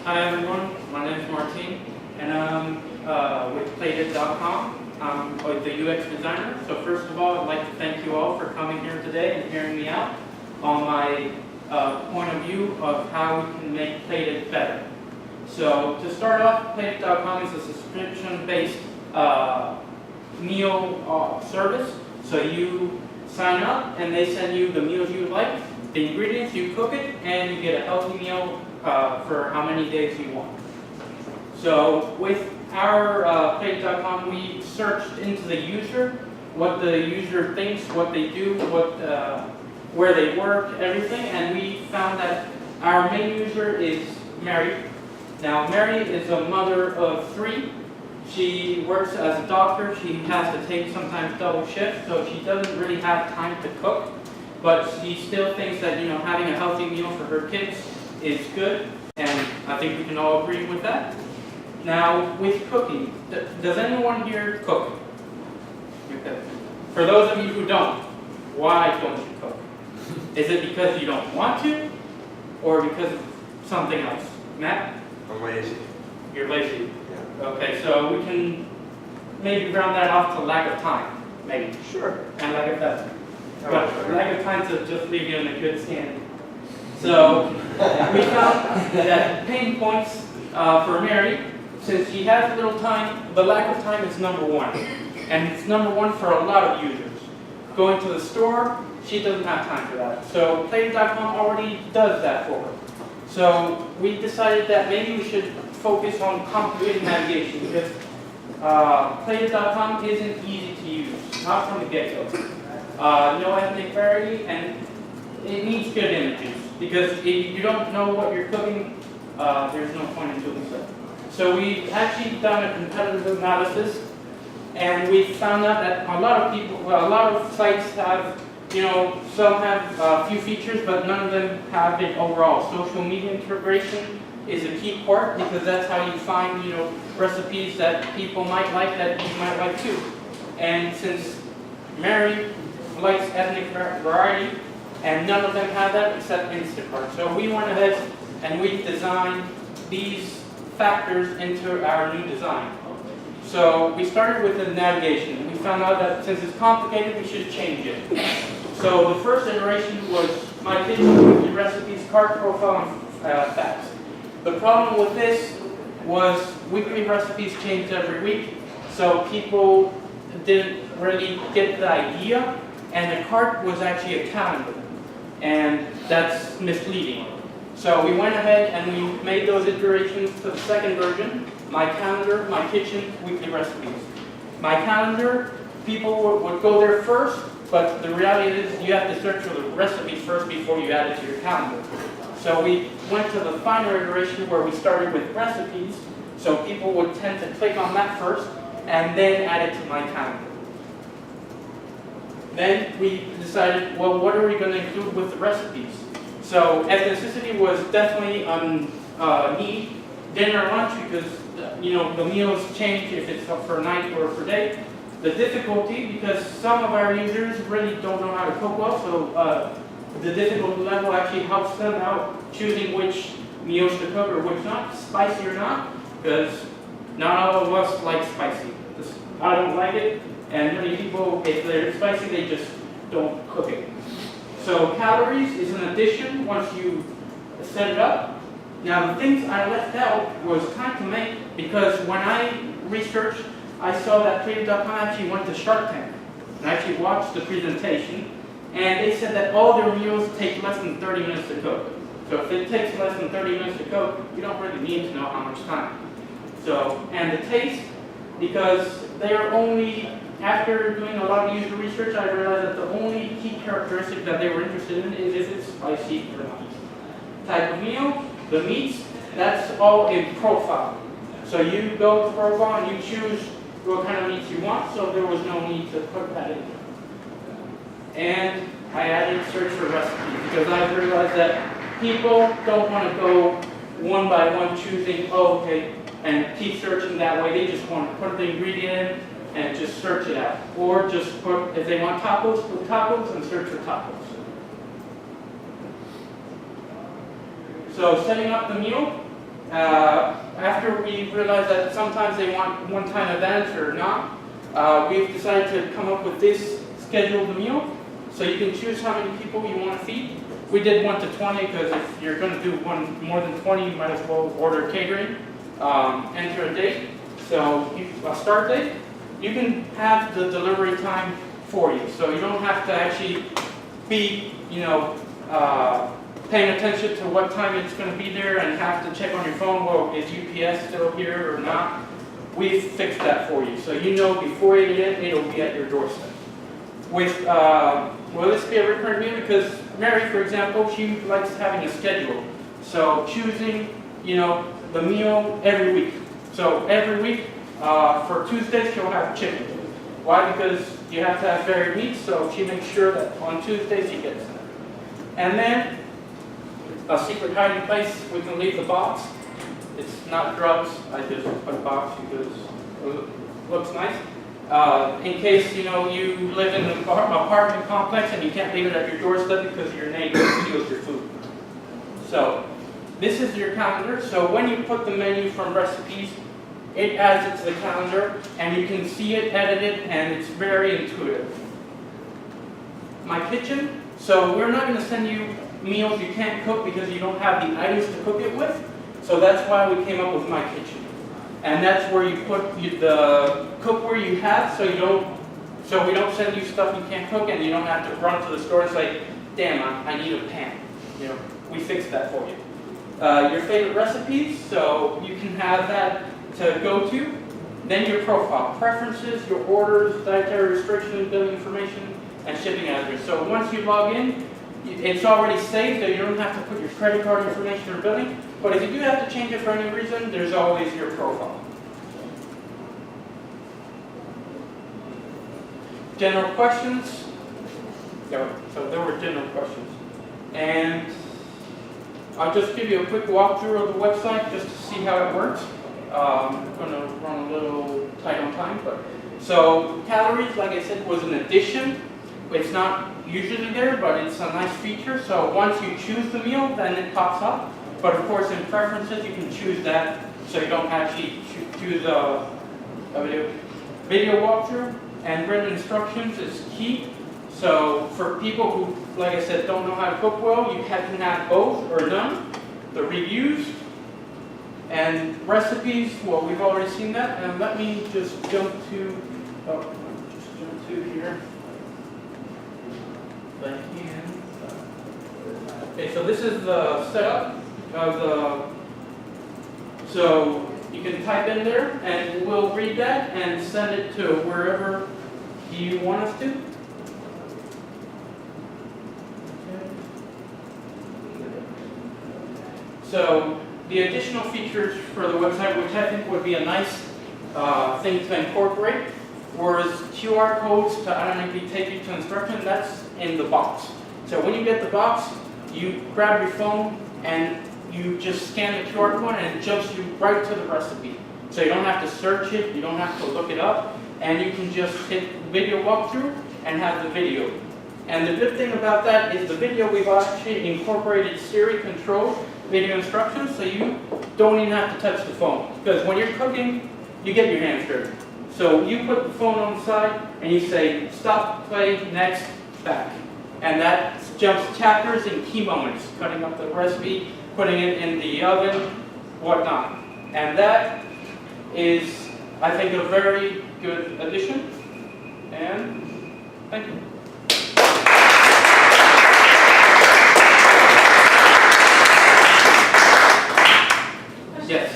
Hi everyone, my name is Martin, and I'm with Plated.com. I'm the UX designer. So first of all, I'd like to thank you all for coming here today and hearing me out on my point of view of how we can make Plated better. So to start off, Plated.com is a subscription-based meal service. So you sign up and they send you the meals you like, the ingredients, you cook it, and you get a healthy meal for how many days you want. So with our Plated.com, we searched into the user, what the user thinks, what they do, where they work, everything, and we found that our main user is Mary. Now Mary is a mother of 3. She works as a doctor. She has to take sometimes double shifts, so she doesn't really have time to cook. But she still thinks that having a healthy meal for her kids is good, and I think we can all agree with that. Now, with cooking, does anyone here cook? Okay. For those of you who don't, why don't you cook? Is it because you don't want to, or because of something else? Matt? I'm lazy. You're lazy. Yeah. Okay, so we can maybe round that off to lack of time, maybe. Sure. And lack of effort. But lack of time to just leave you in a good standing. So we found that pain points for Mary, since she has little time, the lack of time is number 1. And it's number 1 for a lot of users. Going to the store, she doesn't have time for that. So Plated.com already does that for her. So we decided that maybe we should focus on complicated navigation, because Plated.com isn't easy to use, not from the get-go. No ethnic variety, and it needs good images, because if you don't know what you're cooking, there's no point in doing so. So we've actually done a competitive analysis, and we found out that a lot of sites have, some have a few features, but none of them have it overall. Social media integration is a key part, because that's how you find, recipes that people might like, that you might like too. And since Mary likes ethnic variety, and none of them have that except Instacart. So we went ahead and we designed these factors into our new design. So we started with the navigation. We found out that since it's complicated, we should change it. So the first iteration was My Kitchen, Weekly Recipes, Cart Profile, and Facts. The problem with this was weekly recipes changed every week, so people didn't really get the idea, and the cart was actually a calendar, and that's misleading. So we went ahead and we made those iterations to the second version, My Calendar, My Kitchen, Weekly Recipes. My Calendar, people would go there first, but the reality is you have to search for the recipes first before you add it to your calendar. So we went to the final iteration where we started with recipes, so people would tend to click on that first, and then add it to My Calendar. Then we decided, well, what are we going to include with the recipes? So ethnicity was definitely a need. Dinner or lunch, because the meals change if it's for night or for day. The difficulty, because some of our users really don't know how to cook well, so the difficulty level actually helps them out choosing which meals to cook or which not, spicy or not, because not all of us like spicy. I don't like it, and many people, if they're spicy, they just don't cook it. So calories is an addition once you set it up. Now the things I left out was time to make, because when I researched, I saw that Plated.com actually went to Shark Tank, and I actually watched the presentation, and they said that all their meals take less than 30 minutes to cook. So if it takes less than 30 minutes to cook, you don't really need to know how much time. So, and the taste, because they are only, after doing a lot of user research, I realized that the only key characteristic that they were interested in is if it's spicy or not. Type of meal, the meats, that's all in profile. So you go to profile and you choose what kind of meats you want, so there was no need to put that in. And I added search for recipes, because I realized that people don't want to go one by one choosing, and keep searching that way. They just want to put the ingredient in and just search it out. Or just put, if they want tacos, put tacos and search for tacos. So setting up the meal, after we realized that sometimes they want one-time events or not, we've decided to come up with this scheduled meal. So you can choose how many people you want to feed. We did 1 to 20 because if you're going to do more than 20, you might as well order catering. Enter a date, so a start date. You can have the delivery time for you, so you don't have to actually be, paying attention to what time it's going to be there and have to check on your phone, well, is UPS still here or not? We've fixed that for you, so you know before you get it, it'll be at your doorstep. Will this be a recurrent meal? Because Mary, for example, she likes having a schedule. So choosing, the meal every week. So every week, for Tuesdays, she'll have chicken. Why? Because you have to have varied meats, so she makes sure that on Tuesdays she gets that. And then, a secret hiding place, we can leave the box. It's not drugs, I just put a box because it looks nice. In case, you live in an apartment complex and you can't leave it at your doorstep because your neighbor steals your food. So, this is your calendar. So when you put the menu from recipes, it adds it to the calendar and you can see it edited and it's very intuitive. My kitchen. So we're not going to send you meals you can't cook because you don't have the items to cook it with. So that's why we came up with My Kitchen. And that's where you put the cookware you have, so we don't send you stuff you can't cook, and you don't have to run to the store and say, "Damn, I need a pan." We fixed that for you. Your favorite recipes, so you can have that to go to. Then your profile, preferences, your orders, dietary restrictions, billing information, and shipping address. So once you log in, it's already saved, so you don't have to put your credit card information or billing. But if you do have to change it for any reason, there's always your profile. General questions. So there were general questions. And I'll just give you a quick walkthrough of the website just to see how it works. I'm going to run a little tight on time. So calories, like I said, was an addition. It's not usually there, but it's a nice feature. So once you choose the meal, then it pops up. But of course, in preferences, you can choose that so you don't actually choose a video walkthrough. And written instructions is key. So for people who, like I said, don't know how to cook well, you can have both or none. The reviews and recipes, well, we've already seen that. And let me just jump to here. Okay, so this is the setup of so you can type in there and we'll read that and send it to wherever you want us to. So the additional features for the website, which I think would be a nice thing to incorporate, was QR codes to automatically take you to instruction. That's in the box. So when you get the box, you grab your phone and you just scan the QR code and it jumps you right to the recipe. So you don't have to search it, you don't have to look it up, and you can just hit video walkthrough and have the video. And the good thing about that is the video, we've actually incorporated Siri controlled video instructions, so you don't even have to touch the phone. Because when you're cooking, you get your hands dirty. So you put the phone on the side and you say, stop, play, next, back. And that jumps chapters and key moments, cutting up the recipe, putting it in the oven, whatnot. And that is, I think, a very good addition. And thank you. Yes.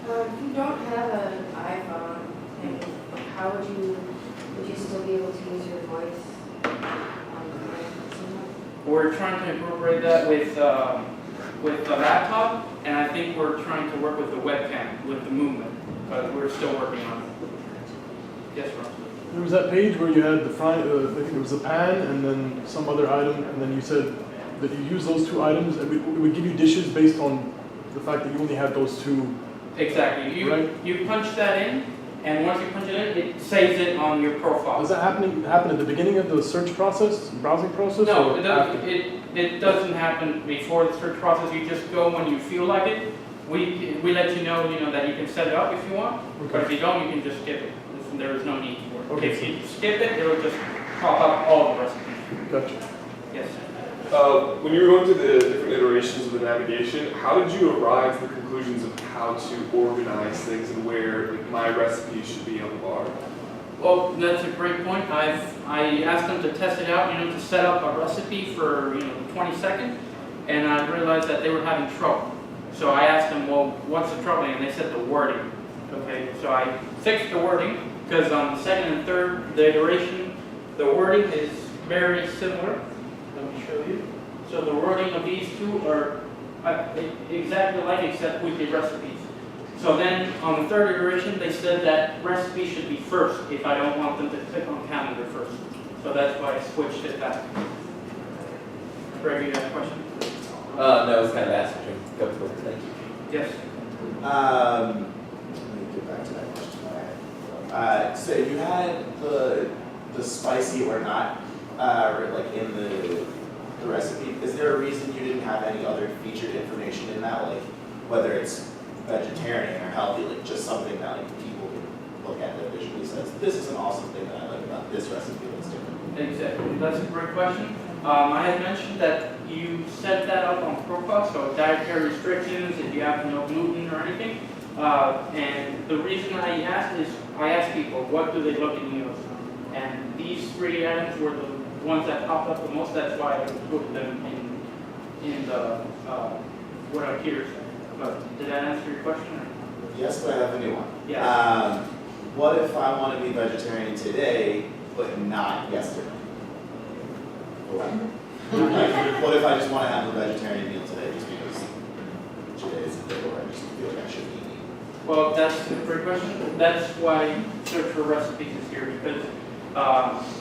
If you don't have an iPhone, and how would you still be able to use your voice? We're trying to incorporate that with the laptop, and I think we're trying to work with the webcam, with the movement, but we're still working on it. Yes, Ron? There was that page where you had the I think it was a pan and then some other item, and then you said that you use those two items, and it would give you dishes based on the fact that you only had those two. Exactly. Right? You punch that in, and once you punch it in, it saves it on your profile. Does that happen at the beginning of the search process, browsing process? No, or it after? doesn't, it doesn't happen before the search process, you just go when you feel like it. We let you know, that you can set it up if you want, but if Okay. you don't, you can just skip it. There is no need for it. Okay. If you skip it, it'll just pop up all the recipes. Gotcha. Yes. When you were going through the different iterations of the navigation, how did you arrive to the conclusions of how to organize things and where my recipe should be on the bar? Well, that's a great point. I asked them to test it out, to set up a recipe for, 20 seconds, and I realized that they were having trouble. So I asked them, well, what's the trouble? And they said the wording. Okay, so I fixed the wording, because on the second and third, the iteration, the wording is very similar. Let me show you. So the wording of these two are exactly alike except weekly recipes. So then on the third iteration, they said that recipe should be first if I don't want them to click on calendar first. So that's why I switched it back. Greg, you have a question? No, it's kind of asked. Go for it. Thank you. Yes. Let me get back to that question that I had. So you had the spicy or not, like in the recipe. Is there a reason you didn't have any other featured information in that, like whether it's vegetarian or healthy, like just something that like people can look at that visually says, this is an awesome thing that I like about this recipe that's different. Exactly. That's a great question. I had mentioned that you set that up on profile, so dietary restrictions, if you have no gluten or anything. And the reason I asked is, I asked people, what do they look in meals? And these three items were the ones that popped up the most. That's why I put them in the what appears. But did that answer your question? Or? Yes, but I have a new one. Yeah. What if I want to be vegetarian today, but not yesterday? Like, what if I just want to have a vegetarian meal today just because today is the day where I just feel like I should be eating? Well, that's a great question. That's why Search for Recipes is here, because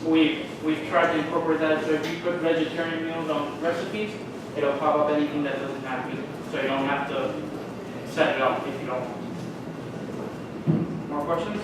we've tried to incorporate that. So if you put vegetarian meals on recipes, it'll pop up anything that doesn't have meat. So you don't have to set it up if you don't want. More questions?